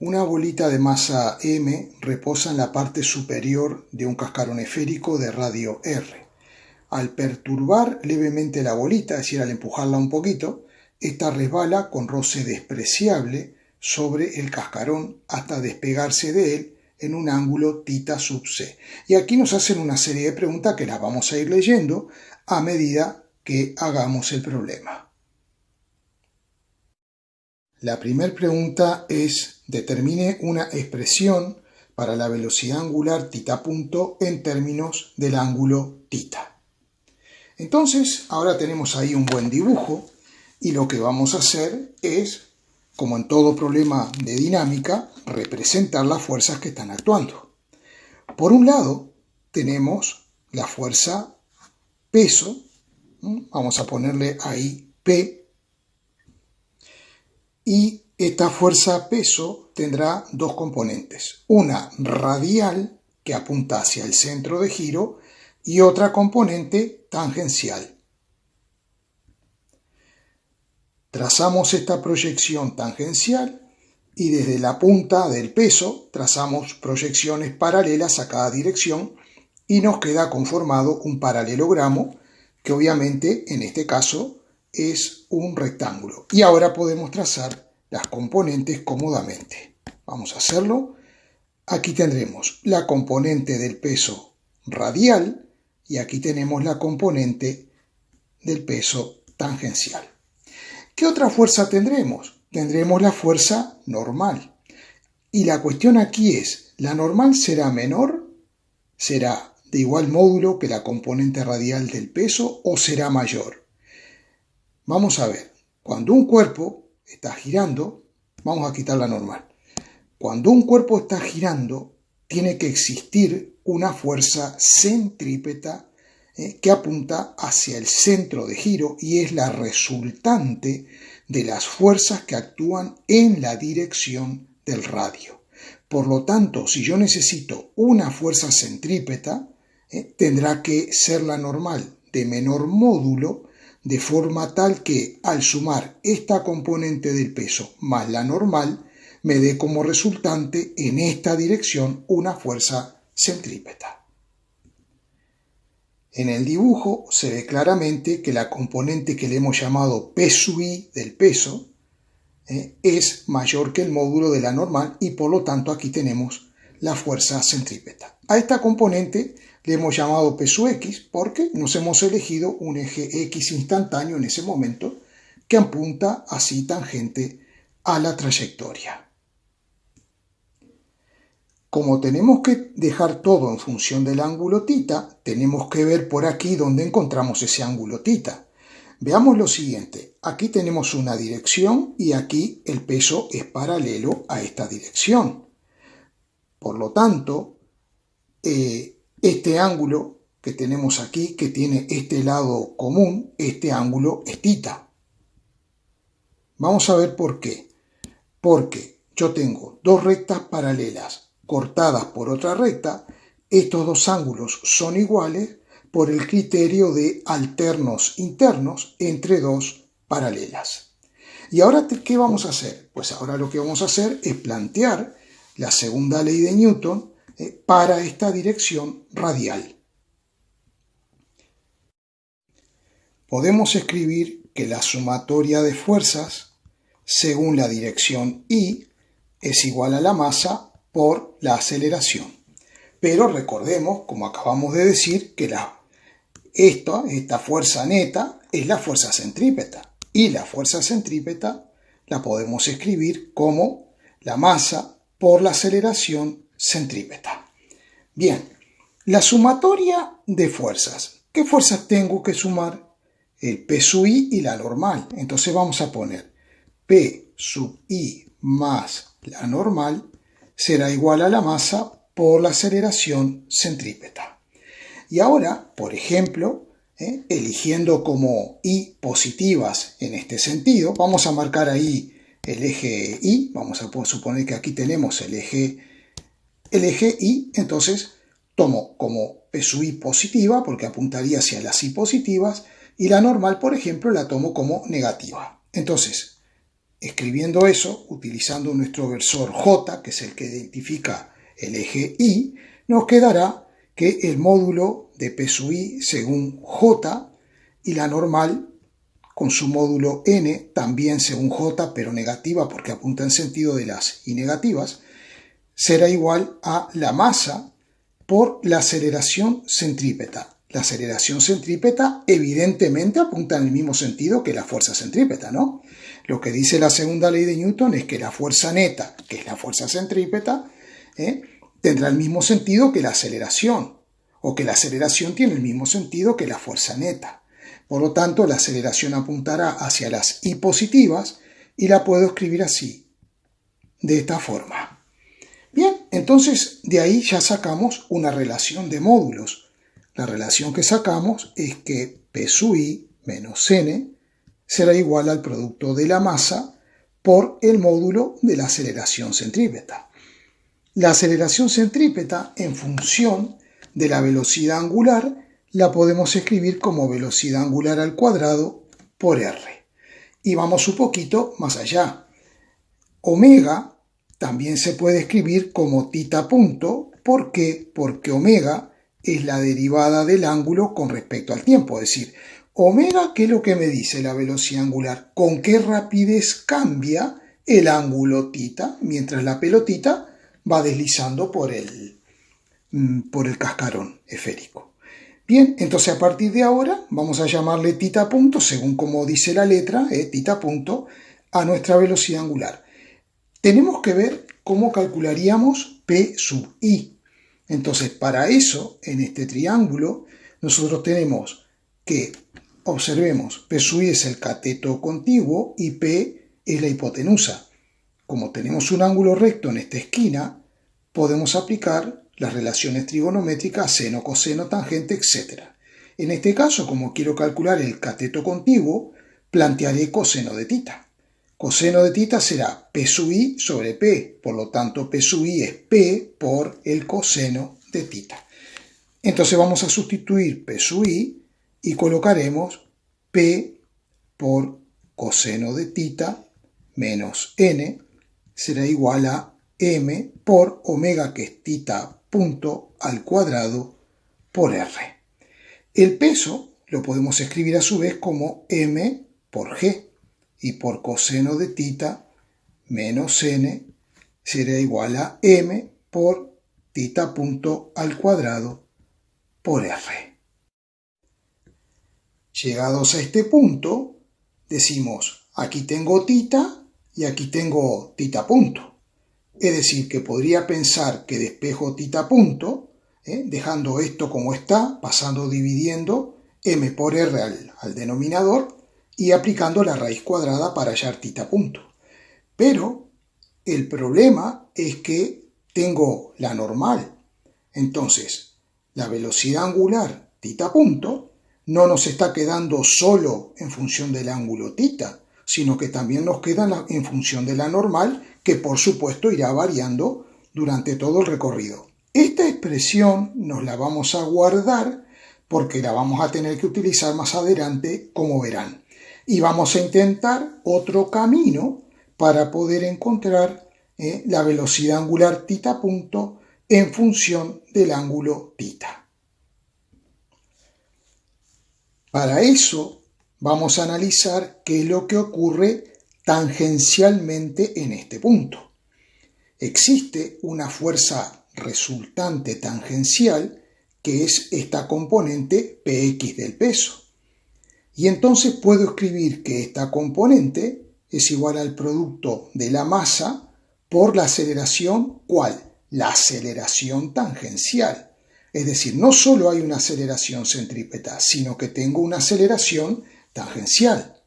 Una bolita de masa M reposa en la parte superior de un cascarón esférico de radio R. Al perturbar levemente la bolita, es decir, al empujarla un poquito, esta resbala con roce despreciable sobre el cascarón hasta despegarse de él en un ángulo θ sub c. Y aquí nos hacen una serie de preguntas que las vamos a ir leyendo a medida que hagamos el problema. La primera pregunta es: determine una expresión para la velocidad angular θ punto en términos del ángulo θ. Entonces, ahora tenemos ahí un buen dibujo y lo que vamos a hacer es, como en todo problema de dinámica, representar las fuerzas que están actuando. Por un lado, tenemos la fuerza peso, vamos a ponerle ahí P, y esta fuerza peso tendrá dos componentes, una radial que apunta hacia el centro de giro y otra componente tangencial. Trazamos esta proyección tangencial y desde la punta del peso trazamos proyecciones paralelas a cada dirección y nos queda conformado un paralelogramo que obviamente en este caso es un rectángulo. Y ahora podemos trazar las componentes cómodamente. Vamos a hacerlo. Aquí tendremos la componente del peso radial y aquí tenemos la componente del peso tangencial. ¿Qué otra fuerza tendremos? Tendremos la fuerza normal. Y la cuestión aquí es, ¿la normal será menor? ¿Será de igual módulo que la componente radial del peso o será mayor? Vamos a ver, cuando un cuerpo está girando, vamos a quitar la normal. Cuando un cuerpo está girando, tiene que existir una fuerza centrípeta que apunta hacia el centro de giro y es la resultante de las fuerzas que actúan en la dirección del radio. Por lo tanto, si yo necesito una fuerza centrípeta, tendrá que ser la normal de menor módulo, de forma tal que al sumar esta componente del peso más la normal, me dé como resultante en esta dirección una fuerza centrípeta. En el dibujo se ve claramente que la componente que le hemos llamado P sub i del peso es mayor que el módulo de la normal y por lo tanto aquí tenemos la fuerza centrípeta. A esta componente le hemos llamado P sub x porque nos hemos elegido un eje x instantáneo en ese momento que apunta así tangente a la trayectoria. Como tenemos que dejar todo en función del ángulo θ, tenemos que ver por aquí dónde encontramos ese ángulo θ. Veamos lo siguiente, aquí tenemos una dirección y aquí el peso es paralelo a esta dirección. Por lo tanto, este ángulo que tenemos aquí, que tiene este lado común, este ángulo es θ. Vamos a ver por qué. Porque yo tengo dos rectas paralelas cortadas por otra recta, estos dos ángulos son iguales por el criterio de alternos internos entre dos paralelas. ¿Y ahora qué vamos a hacer? Pues ahora lo que vamos a hacer es plantear la segunda ley de Newton para esta dirección radial. Podemos escribir que la sumatoria de fuerzas según la dirección I es igual a la masa por la aceleración. Pero recordemos, como acabamos de decir, que esta fuerza neta es la fuerza centrípeta. Y la fuerza centrípeta la podemos escribir como la masa por la aceleración centrípeta. Bien, la sumatoria de fuerzas. ¿Qué fuerzas tengo que sumar? El P sub i y la normal. Entonces vamos a poner P sub i más la normal será igual a la masa por la aceleración centrípeta. Y ahora, por ejemplo, eligiendo como i positivas en este sentido, vamos a marcar ahí el eje i, vamos a suponer que aquí tenemos el eje i, entonces tomo como P sub i positiva, porque apuntaría hacia las i positivas, y la normal, por ejemplo, la tomo como negativa. Entonces, escribiendo eso, utilizando nuestro versor J, que es el que identifica el eje Y, nos quedará que el módulo de P sub I según J y la normal con su módulo N, también según J, pero negativa porque apunta en sentido de las Y negativas, será igual a la masa por la aceleración centrípeta. La aceleración centrípeta evidentemente apunta en el mismo sentido que la fuerza centrípeta, ¿no? Lo que dice la segunda ley de Newton es que la fuerza neta, que es la fuerza centrípeta, tendrá el mismo sentido que la aceleración, o que la aceleración tiene el mismo sentido que la fuerza neta. Por lo tanto, la aceleración apuntará hacia las Y positivas y la puedo escribir así, de esta forma. Bien, entonces de ahí ya sacamos una relación de módulos. La relación que sacamos es que P sub I menos N será igual al producto de la masa por el módulo de la aceleración centrípeta. La aceleración centrípeta en función de la velocidad angular la podemos escribir como velocidad angular al cuadrado por R. Y vamos un poquito más allá. Omega también se puede escribir como tita punto. ¿Por qué? Porque omega es la derivada del ángulo con respecto al tiempo. Es decir, omega, ¿qué es lo que me dice la velocidad angular? ¿Con qué rapidez cambia el ángulo tita mientras la pelotita va deslizando por el cascarón esférico? Bien, entonces a partir de ahora vamos a llamarle tita punto, según como dice la letra, tita punto, a nuestra velocidad angular. Tenemos que ver cómo calcularíamos P sub I. Entonces, para eso, en este triángulo, nosotros tenemos que, observemos, P sub I es el cateto contiguo y P es la hipotenusa. Como tenemos un ángulo recto en esta esquina, podemos aplicar las relaciones trigonométricas seno, coseno, tangente, etc. En este caso, como quiero calcular el cateto contiguo, plantearé coseno de tita. Coseno de tita será P sub I sobre P, por lo tanto P sub I es P por el coseno de tita. Entonces vamos a sustituir P sub I y colocaremos P por coseno de tita menos N será igual a M por omega, que es tita punto al cuadrado por R. El peso lo podemos escribir a su vez como M por G. Y por coseno de tita menos N será igual a M por tita punto al cuadrado por R. Llegados a este punto, decimos, aquí tengo tita y aquí tengo tita punto. Es decir, que podría pensar que despejo tita punto, dejando esto como está, pasando dividiendo M por R al denominador, y aplicando la raíz cuadrada para hallar tita punto. Pero el problema es que tengo la normal. Entonces, la velocidad angular tita punto no nos está quedando solo en función del ángulo tita, sino que también nos queda en función de la normal, que por supuesto irá variando durante todo el recorrido. Esta expresión nos la vamos a guardar porque la vamos a tener que utilizar más adelante, como verán. Y vamos a intentar otro camino para poder encontrar la velocidad angular tita punto en función del ángulo tita. Para eso vamos a analizar qué es lo que ocurre tangencialmente en este punto. Existe una fuerza resultante tangencial que es esta componente Px del peso. Y entonces puedo escribir que esta componente es igual al producto de la masa por la aceleración, ¿cuál? La aceleración tangencial. Es decir, no solo hay una aceleración centrípeta, sino que tengo una aceleración tangencial.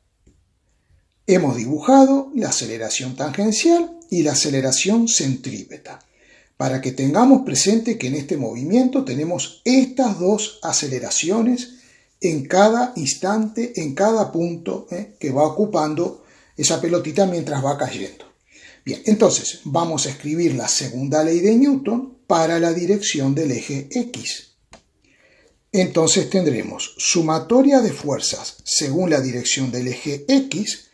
Hemos dibujado la aceleración tangencial y la aceleración centrípeta, para que tengamos presente que en este movimiento tenemos estas dos aceleraciones en cada instante, en cada punto que va ocupando esa pelotita mientras va cayendo. Bien, entonces vamos a escribir la segunda ley de Newton para la dirección del eje X. Entonces tendremos sumatoria de fuerzas según la dirección del eje X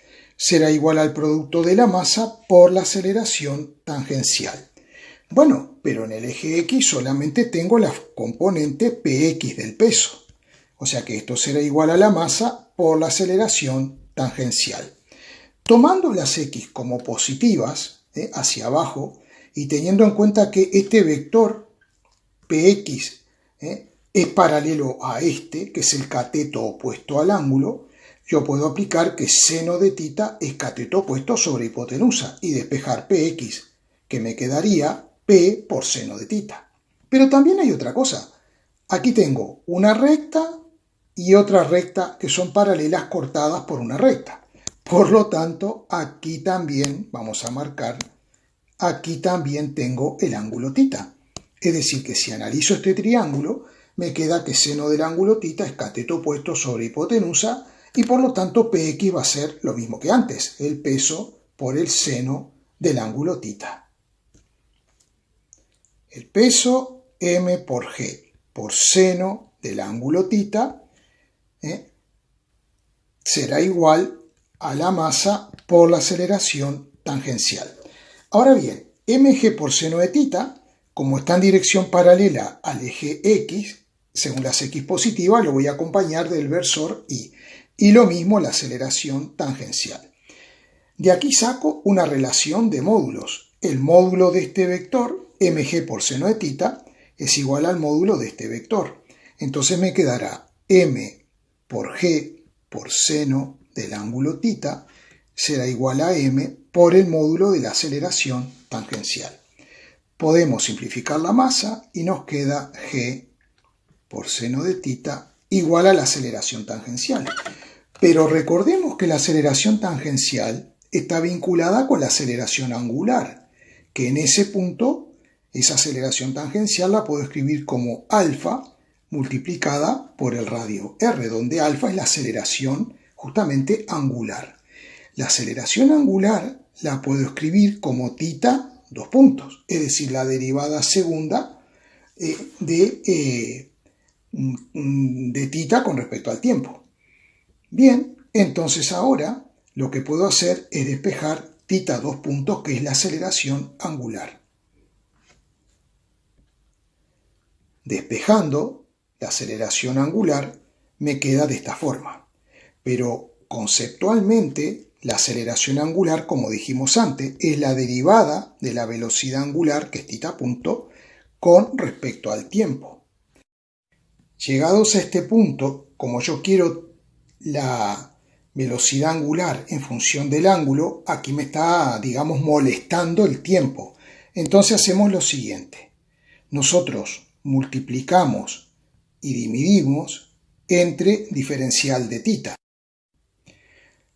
será igual al producto de la masa por la aceleración tangencial. Bueno, pero en el eje X solamente tengo la componente Px del peso. O sea que esto será igual a la masa por la aceleración tangencial. Tomando las X como positivas, hacia abajo, y teniendo en cuenta que este vector Px es paralelo a este, que es el cateto opuesto al ángulo, yo puedo aplicar que seno de tita es cateto opuesto sobre hipotenusa y despejar Px, que me quedaría P por seno de tita. Pero también hay otra cosa. Aquí tengo una recta y otra recta que son paralelas cortadas por una recta. Por lo tanto, aquí también, vamos a marcar, aquí también tengo el ángulo tita. Es decir, que si analizo este triángulo, me queda que seno del ángulo tita es cateto opuesto sobre hipotenusa y por lo tanto Px va a ser lo mismo que antes, el peso por el seno del ángulo tita. El peso m por g por seno del ángulo tita será igual a la masa por la aceleración tangencial. Ahora bien, mg por seno de tita, como está en dirección paralela al eje X, según las X positivas, lo voy a acompañar del versor Y. Y lo mismo la aceleración tangencial. De aquí saco una relación de módulos. El módulo de este vector, mg por seno de tita, es igual al módulo de este vector. Entonces me quedará m por g por seno del ángulo tita será igual a m por el módulo de la aceleración tangencial. Podemos simplificar la masa y nos queda g por seno de tita igual a la aceleración tangencial. Pero recordemos que la aceleración tangencial está vinculada con la aceleración angular, que en ese punto, esa aceleración tangencial la puedo escribir como alfa multiplicada por el radio r, donde alfa es la aceleración justamente angular. La aceleración angular la puedo escribir como tita, dos puntos, es decir, la derivada segunda de tita con respecto al tiempo. Bien, entonces ahora lo que puedo hacer es despejar tita dos puntos, que es la aceleración angular. Despejando la aceleración angular me queda de esta forma. Pero conceptualmente la aceleración angular, como dijimos antes, es la derivada de la velocidad angular, que es tita punto, con respecto al tiempo. Llegados a este punto, como yo quiero la velocidad angular en función del ángulo, aquí me está, digamos, molestando el tiempo. Entonces hacemos lo siguiente. Nosotros multiplicamos y dividimos entre diferencial de tita.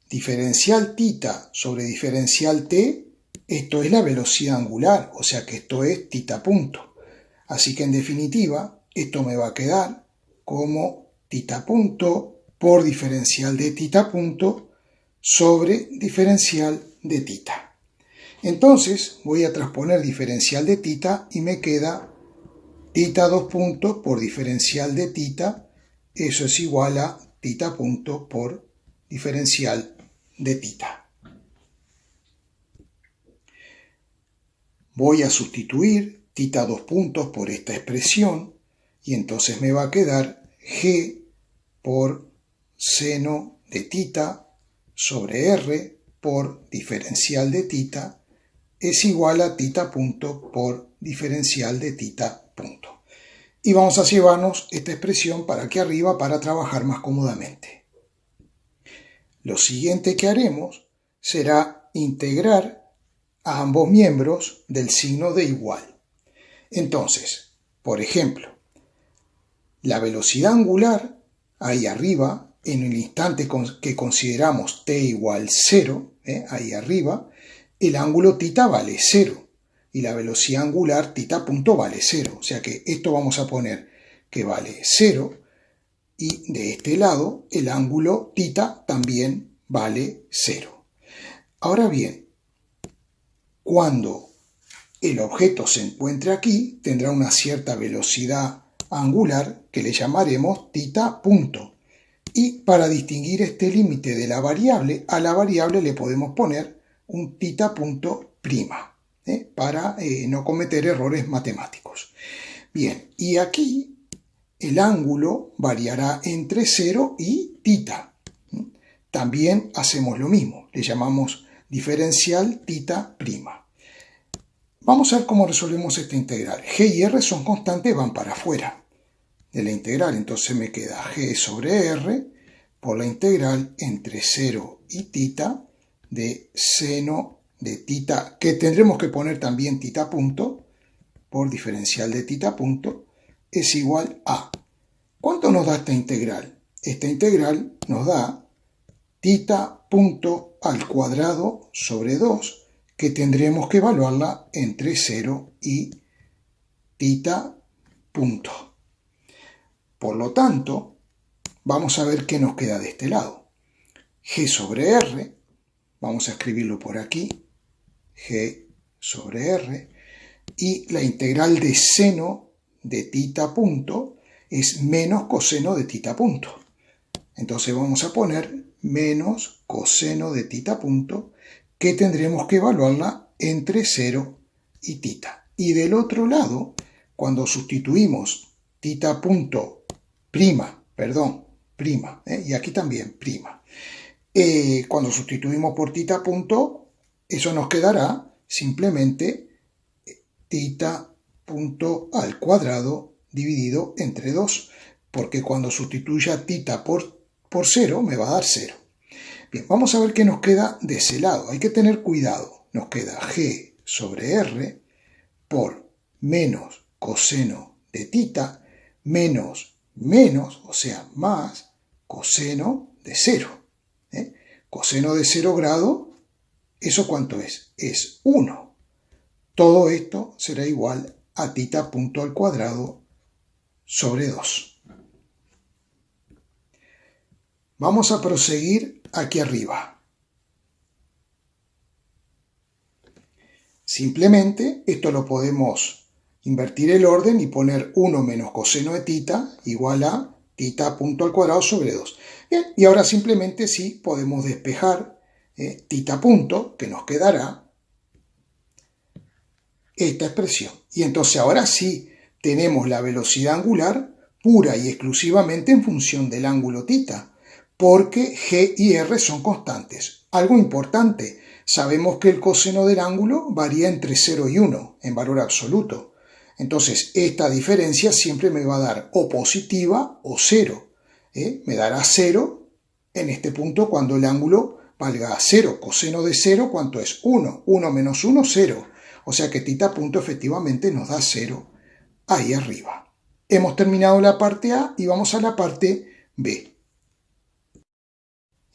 Diferencial tita sobre diferencial t, esto es la velocidad angular, o sea que esto es tita punto. Así que en definitiva, esto me va a quedar como tita punto por diferencial de tita punto sobre diferencial de tita. Entonces voy a transponer diferencial de tita y me queda tita dos puntos por diferencial de tita, eso es igual a tita punto por diferencial de tita. Voy a sustituir tita dos puntos por esta expresión y entonces me va a quedar g por seno de tita sobre r por diferencial de tita es igual a tita punto por diferencial de tita punto. Y vamos a llevarnos esta expresión para aquí arriba para trabajar más cómodamente. Lo siguiente que haremos será integrar a ambos miembros del signo de igual. Entonces, por ejemplo, la velocidad angular ahí arriba, en el instante que consideramos t igual 0, ahí arriba, el ángulo tita vale 0 y la velocidad angular tita punto vale 0. O sea que esto vamos a poner que vale 0 y de este lado el ángulo tita también vale 0. Ahora bien, cuando el objeto se encuentre aquí, tendrá una cierta velocidad angular que le llamaremos tita punto. Y para distinguir este límite de la variable, a la variable le podemos poner un tita punto prima, para no cometer errores matemáticos. Bien, y aquí el ángulo variará entre 0 y tita. También hacemos lo mismo, le llamamos diferencial tita prima. Vamos a ver cómo resolvemos esta integral. G y R son constantes, van para afuera de la integral, entonces me queda G sobre R por la integral entre 0 y tita de seno de tita, que tendremos que poner también tita punto, por diferencial de tita punto, es igual a... ¿Cuánto nos da esta integral? Esta integral nos da tita punto al cuadrado sobre 2, que tendremos que evaluarla entre 0 y tita punto. Por lo tanto, vamos a ver qué nos queda de este lado. G sobre R, vamos a escribirlo por aquí, G sobre R, y la integral de seno de tita punto es menos coseno de tita punto. Entonces vamos a poner menos coseno de tita punto, que tendremos que evaluarla entre 0 y tita. Y del otro lado, cuando sustituimos tita punto prima, y aquí también prima, cuando sustituimos por tita punto, eso nos quedará simplemente tita punto al cuadrado dividido entre 2, porque cuando sustituya tita por 0 me va a dar 0. Bien, vamos a ver qué nos queda de ese lado. Hay que tener cuidado. Nos queda G sobre R por menos coseno de tita menos, o sea, más coseno de 0. Coseno de 0 grado, ¿eso cuánto es? Es 1. Todo esto será igual a tita punto al cuadrado sobre 2. Vamos a proseguir aquí arriba. Simplemente esto lo podemos invertir el orden y poner 1 menos coseno de tita igual a tita punto al cuadrado sobre 2. Bien, y ahora simplemente sí podemos despejar tita punto, que nos quedará esta expresión. Y entonces ahora sí tenemos la velocidad angular pura y exclusivamente en función del ángulo tita, porque G y R son constantes. Algo importante, sabemos que el coseno del ángulo varía entre 0 y 1 en valor absoluto. Entonces esta diferencia siempre me va a dar o positiva o 0. Me dará 0 en este punto cuando el ángulo valga 0. Coseno de 0, ¿cuánto es? 1. 1 menos 1, 0. O sea que tita punto efectivamente nos da 0 ahí arriba. Hemos terminado la parte A y vamos a la parte B.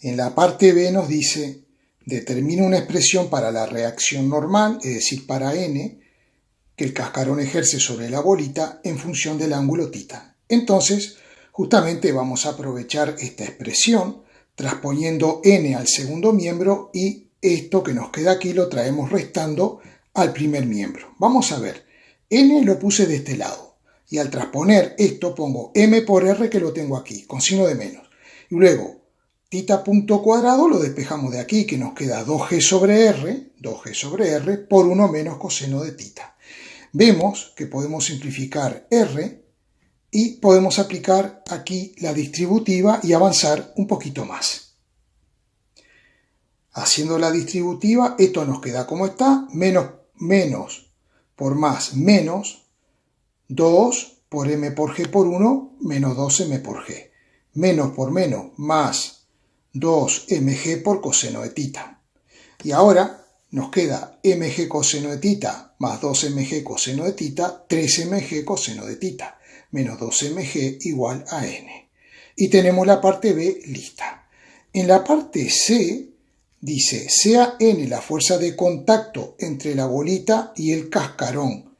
En la parte B nos dice, determina una expresión para la reacción normal, es decir, para n, que el cascarón ejerce sobre la bolita en función del ángulo tita. Entonces, justamente vamos a aprovechar esta expresión, transponiendo n al segundo miembro y esto que nos queda aquí lo traemos restando al primer miembro. Vamos a ver, n lo puse de este lado y al transponer esto pongo m por r, que lo tengo aquí, con signo de menos. Y luego, tita punto cuadrado lo despejamos de aquí, que nos queda 2g sobre r por 1 menos coseno de tita. Vemos que podemos simplificar r y podemos aplicar aquí la distributiva y avanzar un poquito más. Haciendo la distributiva, esto nos queda como está, menos por más menos 2 por m por g por 1 menos 2m por g. Menos por menos más 2mg por coseno de tita. Y ahora nos queda mg coseno de tita más 2mg coseno de tita, 3mg coseno de tita, menos 2mg igual a n. Y tenemos la parte B lista. En la parte C dice, sea n la fuerza de contacto entre la bolita y el cascarón.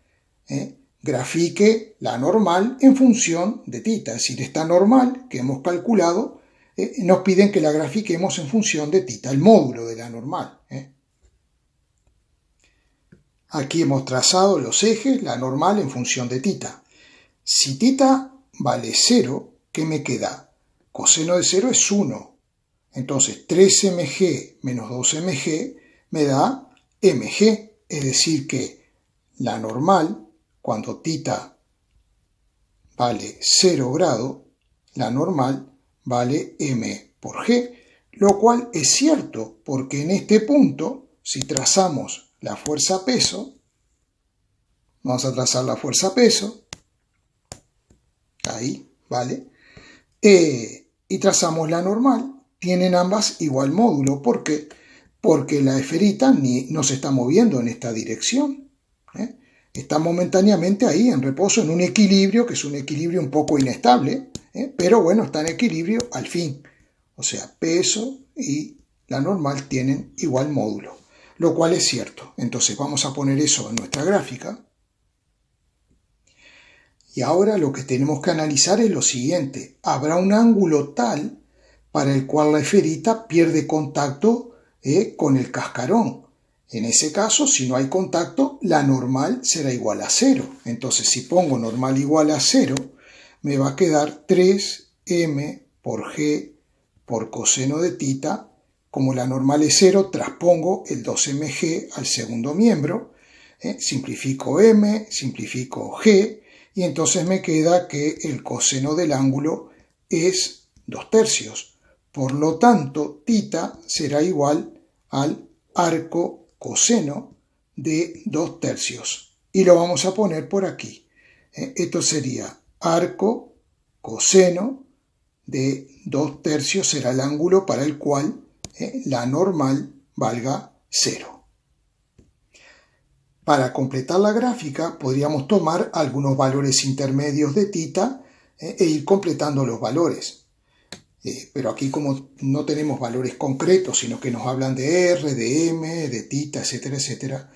Grafique la normal en función de tita, es decir, esta normal que hemos calculado, nos piden que la grafiquemos en función de tita, el módulo de la normal. Aquí hemos trazado los ejes, la normal en función de tita. Si tita vale 0, ¿qué me queda? coseno de 0 es 1. Entonces 3mg menos 2mg me da mg, es decir que la normal, cuando θ vale 0 grado, la normal vale m por g, lo cual es cierto porque en este punto, si trazamos la fuerza peso, vamos a trazar la fuerza peso, ahí, ¿vale? Y trazamos la normal, tienen ambas igual módulo. ¿Por qué? Porque la esferita no se está moviendo en esta dirección. Está momentáneamente ahí en reposo, en un equilibrio, que es un equilibrio un poco inestable, pero bueno, está en equilibrio al fin. O sea, peso y la normal tienen igual módulo, lo cual es cierto. Entonces vamos a poner eso en nuestra gráfica. Y ahora lo que tenemos que analizar es lo siguiente. Habrá un ángulo tal para el cual la esferita pierde contacto con el cascarón. En ese caso, si no hay contacto, la normal será igual a 0. Entonces, si pongo normal igual a 0, me va a quedar 3m por g por coseno de θ. Como la normal es 0, transpongo el 2mg al segundo miembro. Simplifico m, simplifico g. Y entonces me queda que el coseno del ángulo es 2/3. Por lo tanto, θ será igual al arco coseno de 2/3. Y lo vamos a poner por aquí. Esto sería arco coseno de 2/3 será el ángulo para el cual la normal valga 0. Para completar la gráfica podríamos tomar algunos valores intermedios de θ e ir completando los valores. Pero aquí como no tenemos valores concretos, sino que nos hablan de R, de M, de θ, etcétera, etcétera,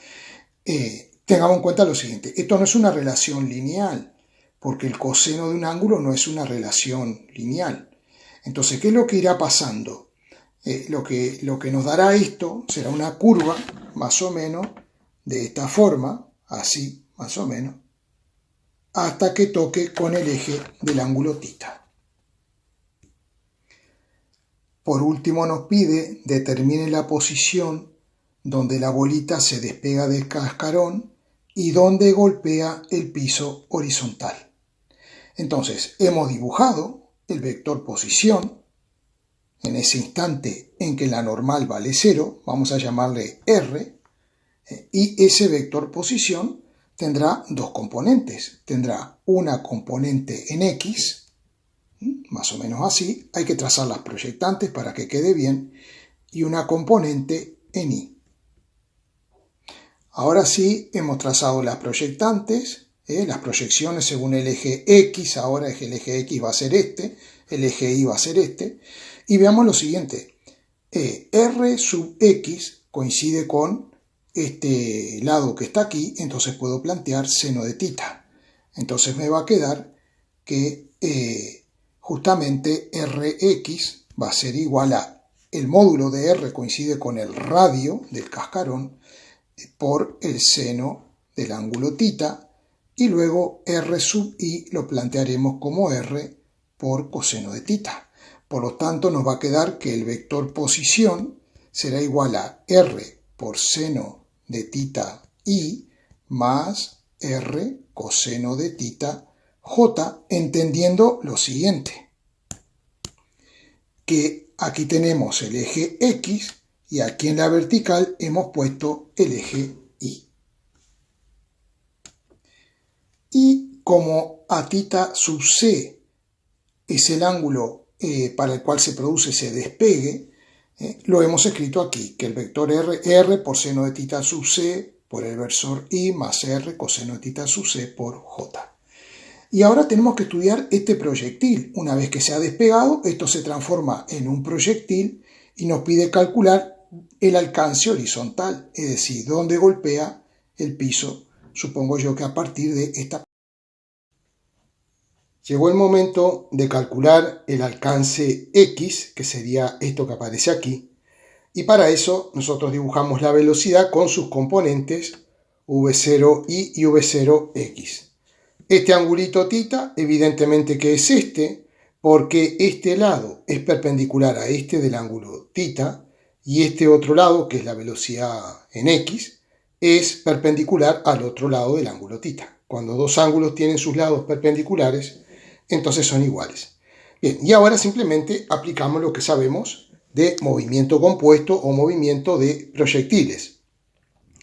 tengamos en cuenta lo siguiente. Esto no es una relación lineal, porque el coseno de un ángulo no es una relación lineal. Entonces, ¿qué es lo que irá pasando? Lo que nos dará esto será una curva, más o menos, de esta forma, así, más o menos, hasta que toque con el eje del ángulo θ. Por último nos pide determine la posición donde la bolita se despega del cascarón y donde golpea el piso horizontal. Entonces, hemos dibujado el vector posición en ese instante en que la normal vale 0, vamos a llamarle R, y ese vector posición tendrá dos componentes. Tendrá una componente en X, más o menos así, hay que trazar las proyectantes para que quede bien, y una componente en Y. Ahora sí, hemos trazado las proyectantes, las proyecciones según el eje X, ahora el eje X va a ser este, el eje Y va a ser este, y veamos lo siguiente, R sub X coincide con este lado que está aquí, entonces puedo plantear seno de θ. Entonces me va a quedar que justamente Rx va a ser igual a el módulo de R coincide con el radio del cascarón por el seno del ángulo θ, y luego R sub I lo plantearemos como R por coseno de θ. Por lo tanto, nos va a quedar que el vector posición será igual a R por seno de θ I más R coseno de θ J, entendiendo lo siguiente, que aquí tenemos el eje X y aquí en la vertical hemos puesto el eje Y. Y como a θ sub C es el ángulo para el cual se produce ese despegue, lo hemos escrito aquí, que el vector R por seno de θ sub C por el versor Y más R coseno de θ sub C por J. Y ahora tenemos que estudiar este proyectil. Una vez que se ha despegado, esto se transforma en un proyectil y nos pide calcular el alcance horizontal, es decir, dónde golpea el piso, supongo yo que a partir de esta. Llegó el momento de calcular el alcance X, que sería esto que aparece aquí, y para eso nosotros dibujamos la velocidad con sus componentes v0y v0x. Este angulito θ, evidentemente que es este, porque este lado es perpendicular a este del ángulo θ y este otro lado, que es la velocidad en x, es perpendicular al otro lado del ángulo θ. Cuando dos ángulos tienen sus lados perpendiculares, entonces son iguales. Bien, y ahora simplemente aplicamos lo que sabemos de movimiento compuesto o movimiento de proyectiles.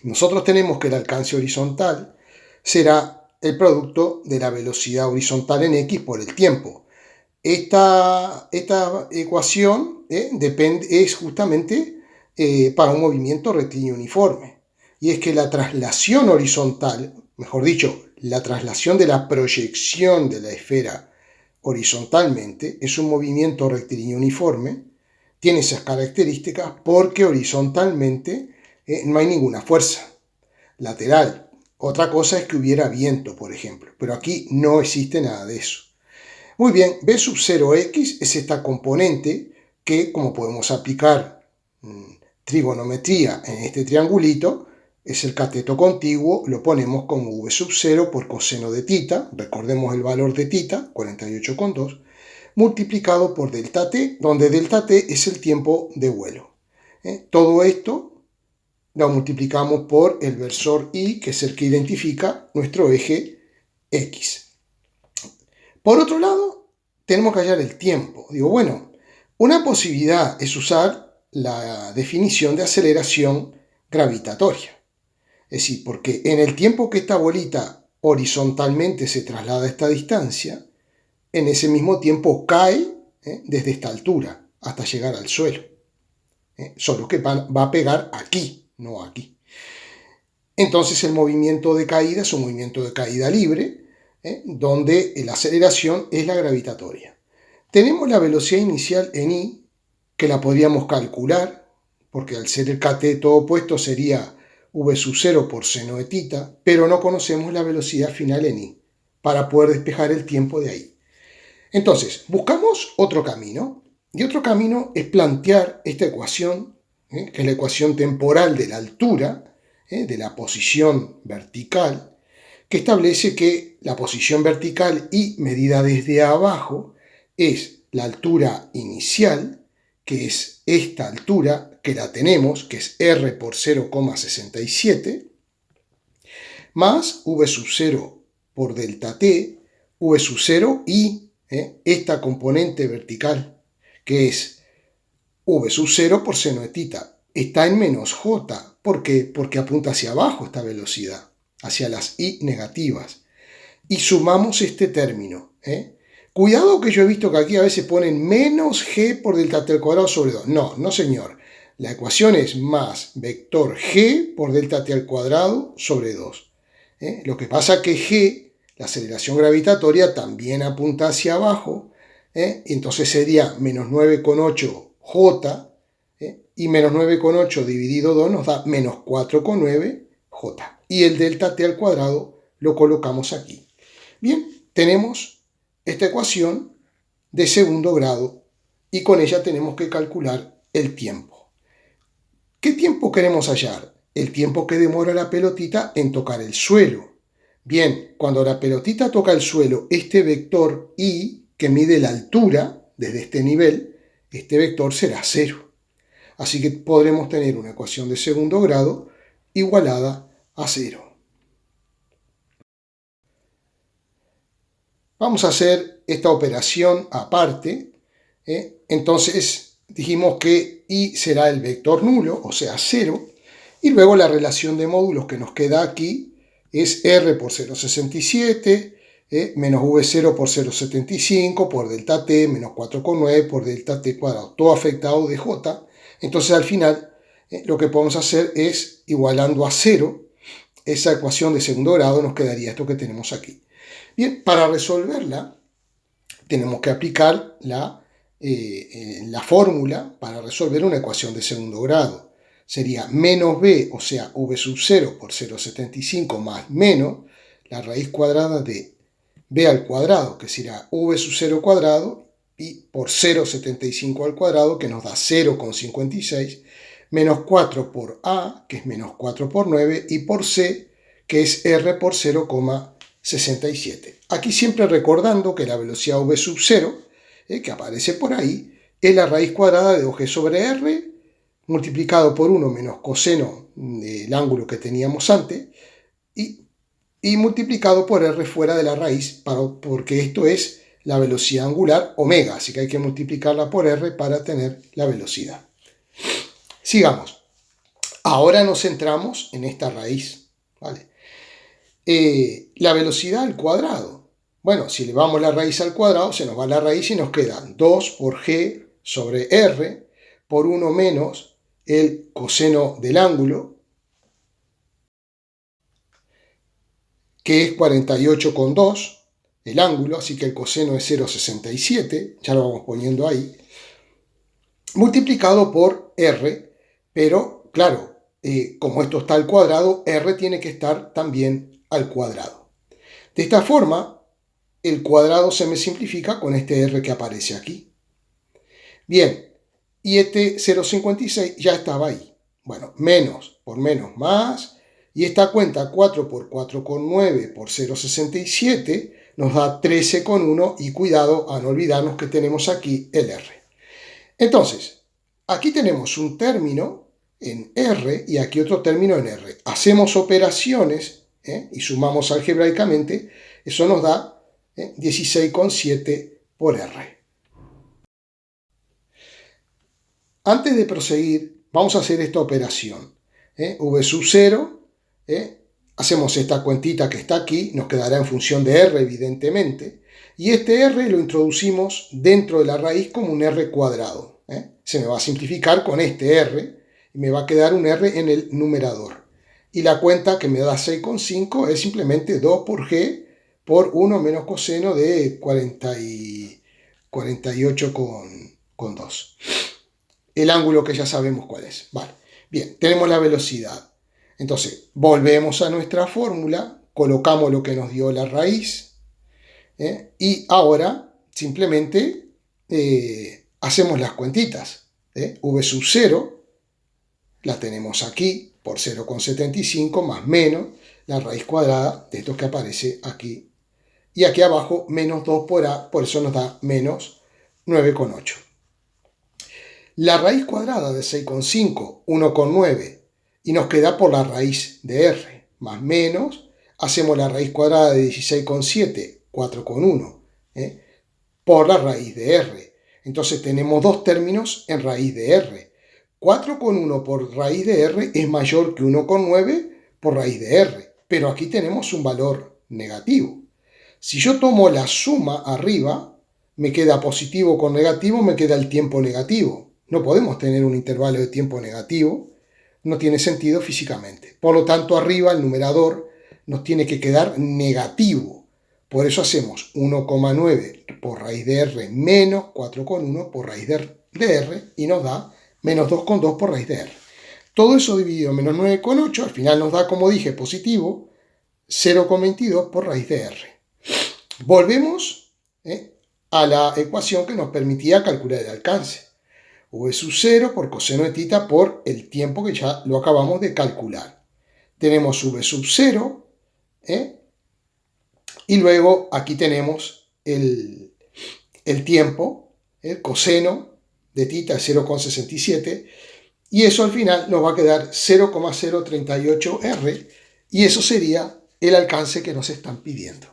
Nosotros tenemos que el alcance horizontal será el producto de la velocidad horizontal en x por el tiempo. Esta ecuación es justamente para un movimiento rectilíneo uniforme. Y es que la traslación horizontal, mejor dicho, la traslación de la proyección de la esfera horizontalmente es un movimiento rectilíneo uniforme. Tiene esas características porque horizontalmente no hay ninguna fuerza lateral. Otra cosa es que hubiera viento, por ejemplo, pero aquí no existe nada de eso. Muy bien, B sub 0x es esta componente que, como podemos aplicar trigonometría en este triangulito, es el cateto contiguo, lo ponemos como V sub 0 por coseno de θ, recordemos el valor de θ, 48,2, multiplicado por delta t, donde delta t es el tiempo de vuelo. Todo esto lo multiplicamos por el versor y, que es el que identifica nuestro eje x. Por otro lado, tenemos que hallar el tiempo. Digo, bueno, una posibilidad es usar la definición de aceleración gravitatoria. Es decir, porque en el tiempo que esta bolita horizontalmente se traslada a esta distancia, en ese mismo tiempo cae desde esta altura hasta llegar al suelo. Solo que va a pegar aquí, no aquí. Entonces el movimiento de caída es un movimiento de caída libre, donde la aceleración es la gravitatoria. Tenemos la velocidad inicial en i, que la podríamos calcular, porque al ser el cateto opuesto sería v sub 0 por seno de θ, pero no conocemos la velocidad final en i, para poder despejar el tiempo de ahí. Entonces, buscamos otro camino, y otro camino es plantear esta ecuación, que es la ecuación temporal de la altura, de la posición vertical, que establece que la posición vertical y medida desde abajo es la altura inicial, que es esta altura, que la tenemos, que es r por 0,67, más v sub 0 por delta t, v sub 0 y esta componente vertical, que es v sub 0 por seno de θ. Está en menos j. ¿Por qué? Porque apunta hacia abajo esta velocidad, hacia las i negativas. Y sumamos este término. Cuidado que yo he visto que aquí a veces ponen menos g por delta t al cuadrado sobre 2. No, no señor. La ecuación es más vector g por delta t al cuadrado sobre 2. Lo que pasa es que g, la aceleración gravitatoria, también apunta hacia abajo. Entonces sería menos 9,8 j. Y menos 9,8 dividido 2 nos da menos 4,9 j. Y el delta t al cuadrado lo colocamos aquí. Bien, tenemos esta ecuación de segundo grado y con ella tenemos que calcular el tiempo. ¿Qué tiempo queremos hallar? El tiempo que demora la pelotita en tocar el suelo. Bien, cuando la pelotita toca el suelo, este vector i, que mide la altura desde este nivel, este vector será 0. Así que podremos tener una ecuación de segundo grado igualada a 0. Vamos a hacer esta operación aparte. Entonces dijimos que i será el vector nulo, o sea 0. Y luego la relación de módulos que nos queda aquí es r por 0,67 menos v0 por 0,75 por delta t menos 4,9 por delta t cuadrado. Todo afectado de j. Entonces al final lo que podemos hacer es, igualando a 0, esa ecuación de segundo grado, nos quedaría esto que tenemos aquí. Bien, para resolverla tenemos que aplicar la fórmula para resolver una ecuación de segundo grado. Sería menos b, o sea, v sub 0 por 0,75 más menos la raíz cuadrada de b al cuadrado, que será v sub 0 cuadrado, y por 0,75 al cuadrado, que nos da 0,56, menos 4 por a, que es menos 4 por 9, y por c, que es r por 0,67. Aquí siempre recordando que la velocidad v sub 0 que aparece por ahí, es la raíz cuadrada de 2g sobre r multiplicado por 1 menos coseno del ángulo que teníamos antes y multiplicado por r fuera de la raíz, porque esto es la velocidad angular omega, así que hay que multiplicarla por r para tener la velocidad. Sigamos. Ahora nos centramos en esta raíz, ¿vale? La velocidad al cuadrado. Bueno, si le vamos la raíz al cuadrado, se nos va la raíz y nos queda 2 por g sobre r por 1 menos el coseno del ángulo, que es 48,2 el ángulo, así que el coseno es 0,67, ya lo vamos poniendo ahí, multiplicado por r, pero claro, como esto está al cuadrado, r tiene que estar también al cuadrado. De esta forma, el cuadrado se me simplifica con este r que aparece aquí. Bien, y este 0,56 ya estaba ahí. Bueno, menos por menos más, y esta cuenta 4 por 4,9 por 0,67 nos da 13,1 y cuidado a no olvidarnos que tenemos aquí el r. Entonces, aquí tenemos un término en r y aquí otro término en r. Hacemos operaciones y sumamos algebraicamente, eso nos da 16,7 por r. Antes de proseguir, vamos a hacer esta operación. V sub 0, hacemos esta cuentita que está aquí, nos quedará en función de r, evidentemente, y este r lo introducimos dentro de la raíz como un r cuadrado. Se me va a simplificar con este r, y me va a quedar un r en el numerador. Y la cuenta que me da 6,5 es simplemente 2 por g por 1 menos coseno de 48,2. El ángulo que ya sabemos cuál es. Vale. Bien, tenemos la velocidad. Entonces, volvemos a nuestra fórmula, colocamos lo que nos dio la raíz, y ahora simplemente hacemos las cuentitas. V sub 0, la tenemos aquí por 0,75 más menos la raíz cuadrada de esto que aparece aquí. Y aquí abajo menos 2 por a, por eso nos da menos 9,8. La raíz cuadrada de 6,5, 1,9, y nos queda por la raíz de r, más menos, hacemos la raíz cuadrada de 16,7, 4,1, por la raíz de r. Entonces tenemos dos términos en raíz de r. 4,1 por raíz de r es mayor que 1,9 por raíz de r, pero aquí tenemos un valor negativo. Si yo tomo la suma arriba, me queda positivo con negativo, me queda el tiempo negativo. No podemos tener un intervalo de tiempo negativo, no tiene sentido físicamente. Por lo tanto, arriba el numerador nos tiene que quedar negativo. Por eso hacemos 1,9 por raíz de r menos 4,1 por raíz de r y nos da menos 2,2 por raíz de r. Todo eso dividido en menos 9,8 al final nos da, como dije, positivo 0,22 por raíz de r. Volvemos a la ecuación que nos permitía calcular el alcance. V sub 0 por coseno de tita por el tiempo que ya lo acabamos de calcular. Tenemos V sub 0, y luego aquí tenemos el tiempo, el coseno de tita es 0,67, y eso al final nos va a quedar 0,038 r, y eso sería el alcance que nos están pidiendo.